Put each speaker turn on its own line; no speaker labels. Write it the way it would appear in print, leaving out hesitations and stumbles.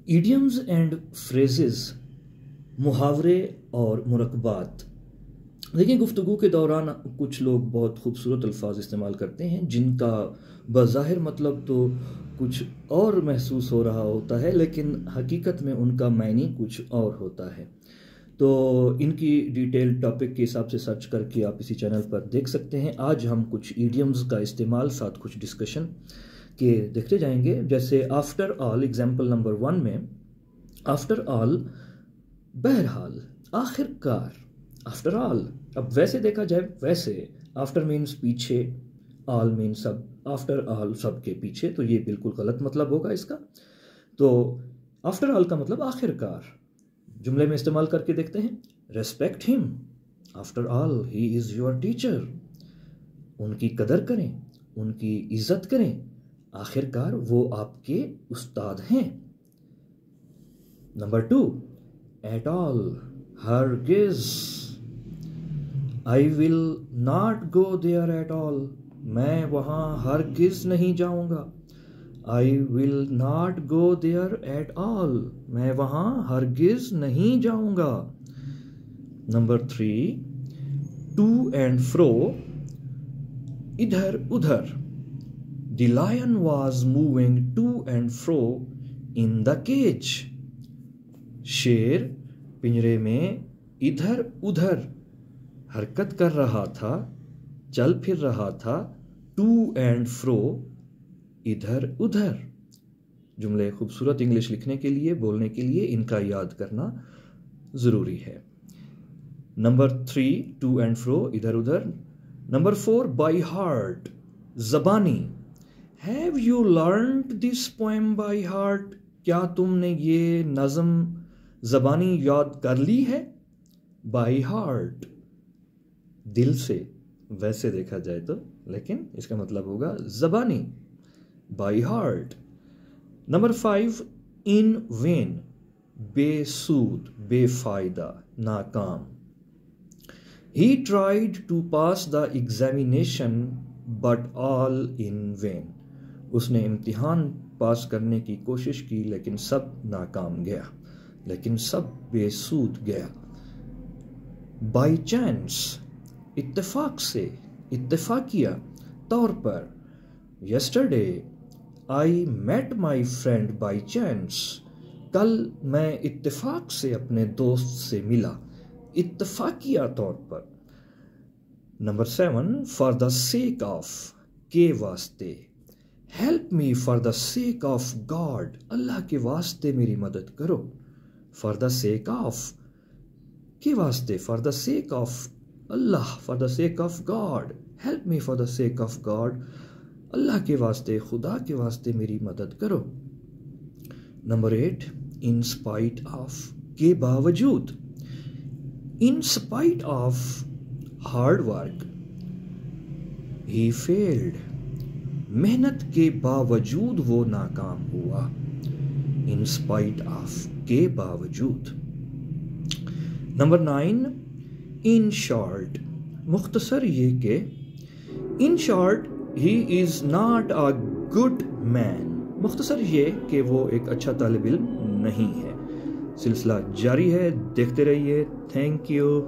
Idioms and phrases, محاورے اور مرکبات۔ دیکھیں، گفتگو کے دوران کچھ لوگ بہت خوبصورت الفاظ استعمال کرتے ہیں جن کا بظاہر مطلب تو کچھ اور محسوس ہو رہا ہوتا ہے، لیکن حقیقت میں ان کا معنی کچھ اور ہوتا ہے۔ تو ان کی ڈیٹیل ٹاپک کے حساب سے سرچ کر کے آپ اسی چینل پر دیکھ سکتے ہیں۔ آج ہم کچھ ایڈیمز کا استعمال ساتھ کچھ ڈسکشن کے دیکھتے جائیں گے۔ جیسے آفٹر آل، ایگزامپل نمبر 1 میں آفٹر آل، بہرحال، آخر کار۔ آفٹر آل، اب ویسے دیکھا جائے ویسے آفٹر مینس پیچھے، آل مین سب، آفٹر آل سب کے پیچھے، تو یہ بالکل غلط مطلب ہوگا اس کا۔ تو آفٹر آل کا مطلب آخر کار۔ جملے میں استعمال کر کے دیکھتے ہیں۔ ریسپیکٹ ہم، after all he is your teacher. ان کی قدر کریں، ان کی عزت کریں، آخر کار وہ آپ کے استاد ہیں۔ نمبر 2، ایٹ آل، ہرگز، I will not go there at all, میں وہاں ہرگز نہیں جاؤں گا۔ I will not go there at all، میں وہاں ہرگز نہیں جاؤں گا۔ نمبر 3، to and fro، ادھر ادھر۔ The lion was moving to and fro in the cage، شیر پنجرے میں ادھر ادھر حرکت کر رہا تھا، چل پھر رہا تھا۔ to and fro، ادھر ادھر۔ جملے خوبصورت انگلش لکھنے کے لیے، بولنے کے لیے ان کا یاد کرنا ضروری ہے۔ نمبر 3، ٹو اینڈ فرو، ادھر ادھر۔ نمبر 4، بائی ہارٹ، زبانی۔ Have you learned this poem by heart, کیا تم نے یہ نظم زبانی یاد کر لی ہے؟ بائی ہارٹ، دل سے ویسے دیکھا جائے تو، لیکن اس کا مطلب ہوگا زبانی، by heart. Number 5، in vain, بے سود، بے فائدہ، ناکام۔ He tried to pass the examination but all in vain, اس نے امتحان پاس کرنے کی کوشش کی لیکن سب ناکام گیا، لیکن سب بے سود گیا۔ بائی چانس، اتفاق سے، اتفاقیہ طور پر۔ Yesterday I met my friend by chance، کل میں اتفاق سے اپنے دوست سے ملا، اتفاقیہ طور پر۔ Number 7، for the sake of، کے واسطے۔ help me for the sake of God، اللہ کے واسطے میری مدد کرو۔ for the sake of، کے واسطے، for the sake of Allah, for the sake of God، help me for the sake of God، اللہ کے واسطے، خدا کے واسطے میری مدد کرو۔ نمبر 8، ان اسپائٹ آف، کے باوجود۔ In spite of hard work, he field, محنت کے باوجود وہ ناکام ہوا۔ ان اسپائٹ آف، کے باوجود۔ نمبر 9، ان شارٹ، مختصر یہ کہ، in short he is not a good man، مختصر یہ کہ وہ ایک اچھا طالب علم نہیں ہے۔ سلسلہ جاری ہے، دیکھتے رہیے۔ Thank you.